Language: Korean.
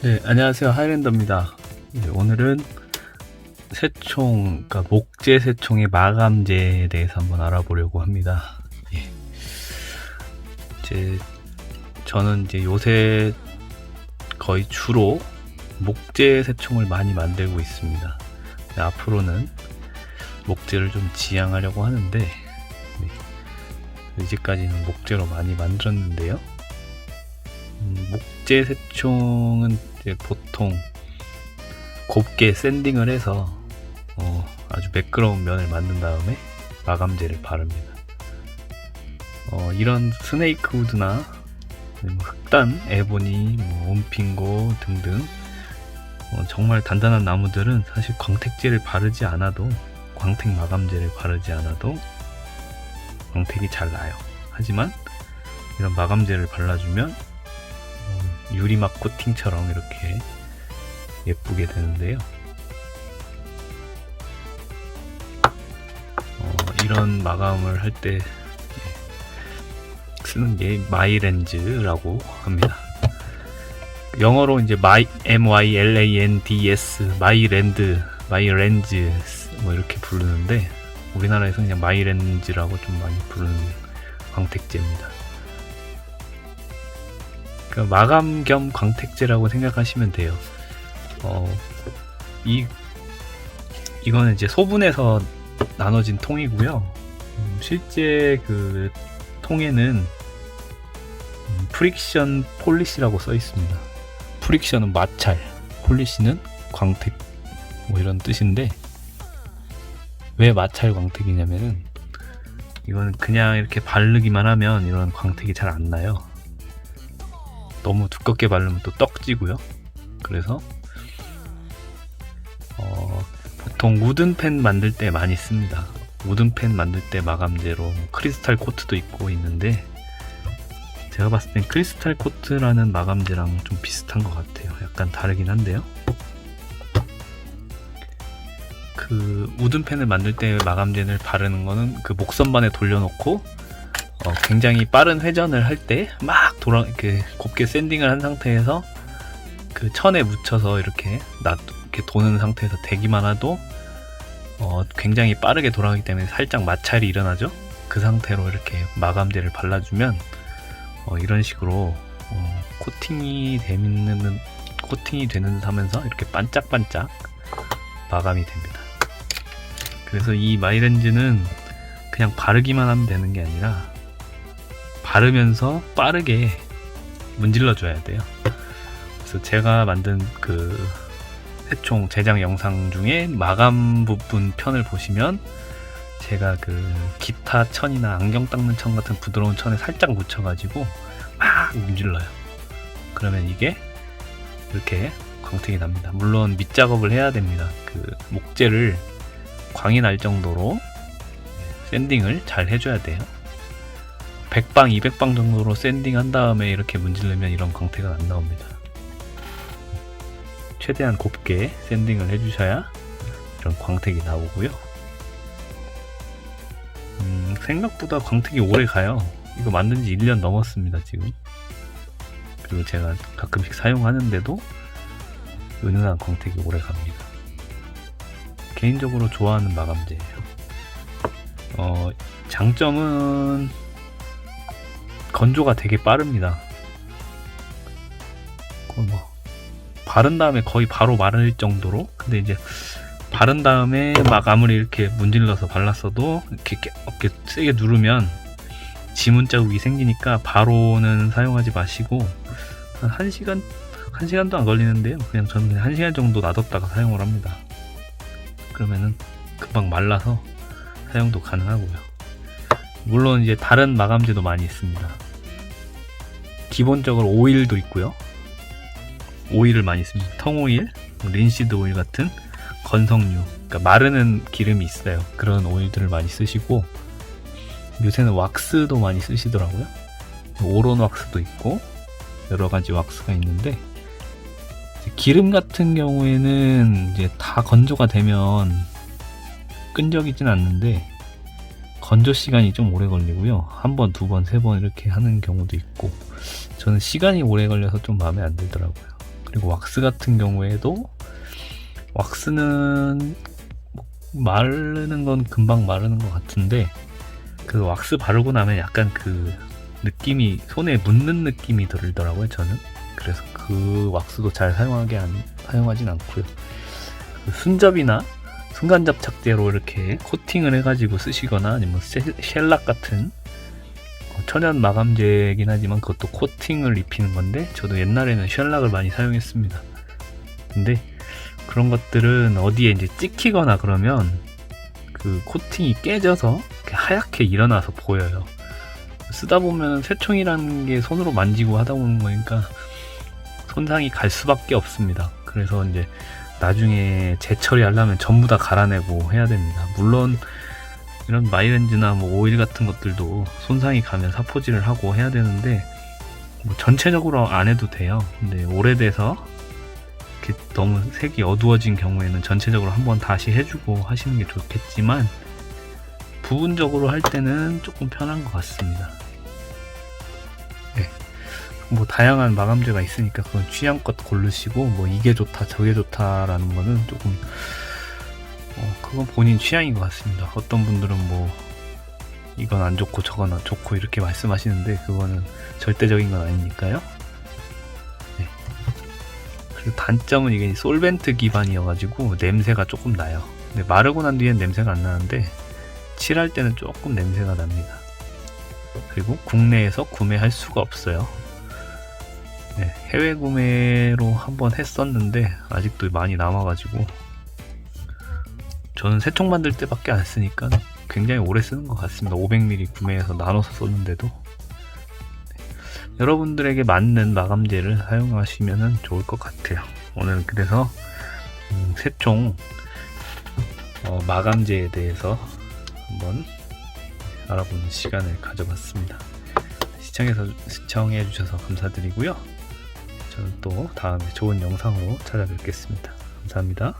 네, 안녕하세요. 하이랜더입니다. 네, 오늘은 새총, 그러니까 목재 새총의 마감재에 대해서 한번 알아보려고 합니다. 예. 저는 요새 거의 주로 목재 새총을 많이 만들고 있습니다. 네, 앞으로는 목재를 좀 지양하려고 하는데, 이제까지는 목재로 많이 만들었는데요. 목재 새총은 보통 곱게 샌딩을 해서 아주 매끄러운 면을 만든 다음에 마감재를 바릅니다. 이런 스네이크 우드나 흑단, 에보니, 온핑고 등등 정말 단단한 나무들은 사실 광택제를 바르지 않아도, 광택 마감재를 바르지 않아도 광택이 잘 나요. 하지만 이런 마감재를 발라주면 유리막 코팅처럼 이렇게 예쁘게 되는데요. 이런 마감을 할 때 쓰는 게 마이랜즈라고 합니다. 영어로 이제 MYLANDS, 마이랜즈 뭐 이렇게 부르는데, 우리나라에서 그냥 마이랜즈라고 좀 많이 부르는 광택제입니다. 마감 겸 광택제라고 생각하시면 돼요. 이거는 이제 소분해서 나눠진 통이고요. 실제 그 통에는 프릭션 폴리시라고 써 있습니다. 프릭션은 마찰, 폴리시는 광택, 뭐 이런 뜻인데, 왜 마찰 광택이냐면은 이거는 그냥 이렇게 바르기만 하면 이런 광택이 잘 안 나요. 너무 두껍게 바르면 또 떡지고요. 그래서 보통 우든펜 만들 때 많이 씁니다. 우든펜 만들 때 마감재로 크리스탈 코트도 있고 있는데, 제가 봤을 땐 크리스탈 코트라는 마감재랑 좀 비슷한 것 같아요. 약간 다르긴 한데요. 그 우든펜을 만들 때 마감재를 바르는 거는 그 목선반에 돌려놓고 굉장히 빠른 회전을 할 때 막 이렇게 곱게 샌딩을 한 상태에서 그 천에 묻혀서 이렇게 도는 상태에서 대기만 해도 굉장히 빠르게 돌아가기 때문에 살짝 마찰이 일어나죠. 그 상태로 이렇게 마감재를 발라주면 이런 식으로 코팅이 되는 듯 하면서 이렇게 반짝반짝 마감이 됩니다. 그래서 이 마이랜즈는 그냥 바르기만 하면 되는 게 아니라 바르면서 빠르게 문질러 줘야 돼요. 그래서 제가 만든 그 새총 제작 영상 중에 마감 부분 편을 보시면, 제가 그 기타 천이나 안경 닦는 천 같은 부드러운 천에 살짝 묻혀가지고 막 문질러요. 그러면 이게 이렇게 광택이 납니다. 물론 밑작업을 해야 됩니다. 그 목재를 광이 날 정도로 샌딩을 잘 해줘야 돼요. 100방, 200방 정도로 샌딩 한 다음에 이렇게 문지르면 이런 광택은 안 나옵니다. 최대한 곱게 샌딩을 해주셔야 이런 광택이 나오고요. 생각보다 광택이 오래 가요. 이거 만든 지 1년 넘었습니다, 지금. 그리고 제가 가끔씩 사용하는데도 은은한 광택이 오래 갑니다. 개인적으로 좋아하는 마감재예요. 장점은 건조가 되게 빠릅니다. 바른 다음에 거의 바로 마를 정도로. 근데 이제 바른 다음에 막 아무리 이렇게 문질러서 발랐어도 이렇게 세게 누르면 지문 자국이 생기니까 바로는 사용하지 마시고 한 1시간도 안 걸리는데요. 저는 그냥 1시간 정도 놔뒀다가 사용을 합니다. 그러면은 금방 말라서 사용도 가능하고요. 물론 이제 다른 마감재도 많이 있습니다. 기본적으로 오일도 있고요. 오일을 많이 씁니다. 텅오일, 린시드 오일 같은 건성류, 그러니까 마르는 기름이 있어요. 그런 오일들을 많이 쓰시고, 요새는 왁스도 많이 쓰시더라고요. 오론 왁스도 있고 여러 가지 왁스가 있는데, 기름 같은 경우에는 이제 다 건조가 되면 끈적이진 않는데 건조 시간이 좀 오래 걸리고요. 한 번, 두 번, 세 번 이렇게 하는 경우도 있고, 저는 시간이 오래 걸려서 좀 마음에 안 들더라고요. 그리고 왁스 같은 경우에도 왁스는 마르는 건 금방 마르는 것 같은데 그 왁스 바르고 나면 약간 그 느낌이 손에 묻는 느낌이 들더라고요 저는. 그래서 그 왁스도 잘 사용하진 않고요. 그 순접이나 순간접착제로 이렇게 코팅을 해가지고 쓰시거나 아니면 쉘락 같은 천연 마감제이긴 하지만 그것도 코팅을 입히는 건데 저도 옛날에는 쉘락을 많이 사용했습니다. 근데 그런 것들은 어디에 이제 찍히거나 그러면 그 코팅이 깨져서 이렇게 하얗게 일어나서 보여요. 쓰다 보면 새총이라는 게 손으로 만지고 하다 보는 거니까 손상이 갈 수밖에 없습니다. 그래서 이제 나중에 재처리 하려면 전부 다 갈아내고 해야 됩니다. 물론 이런 마이렌즈나 뭐 오일 같은 것들도 손상이 가면 사포질을 하고 해야 되는데 뭐 전체적으로 안 해도 돼요. 근데 오래돼서 이렇게 너무 색이 어두워진 경우에는 전체적으로 한번 다시 해주고 하시는 게 좋겠지만 부분적으로 할 때는 조금 편한 것 같습니다. 네. 뭐 다양한 마감제가 있으니까 그건 취향껏 고르시고 뭐 이게 좋다 저게 좋다라는 거는 조금 그건 본인 취향인 것 같습니다. 어떤 분들은 뭐 이건 안 좋고 저건 안 좋고 이렇게 말씀하시는데 그거는 절대적인 건 아니니까요. 네. 그리고 단점은 이게 솔벤트 기반이어가지고 냄새가 조금 나요. 근데 마르고 난 뒤엔 냄새가 안 나는데 칠할 때는 조금 냄새가 납니다. 그리고 국내에서 구매할 수가 없어요. 네, 해외 구매로 한번 했었는데 아직도 많이 남아가지고 저는 새총 만들 때밖에 안 쓰니까 굉장히 오래 쓰는 것 같습니다. 500ml 구매해서 나눠서 썼는데도. 네, 여러분들에게 맞는 마감제를 사용하시면 좋을 것 같아요. 오늘 그래서 새총 마감제에 대해서 한번 알아보는 시간을 가져봤습니다. 시청해주셔서 감사드리고요. 저는 또 다음에 좋은 영상으로 찾아뵙겠습니다. 감사합니다.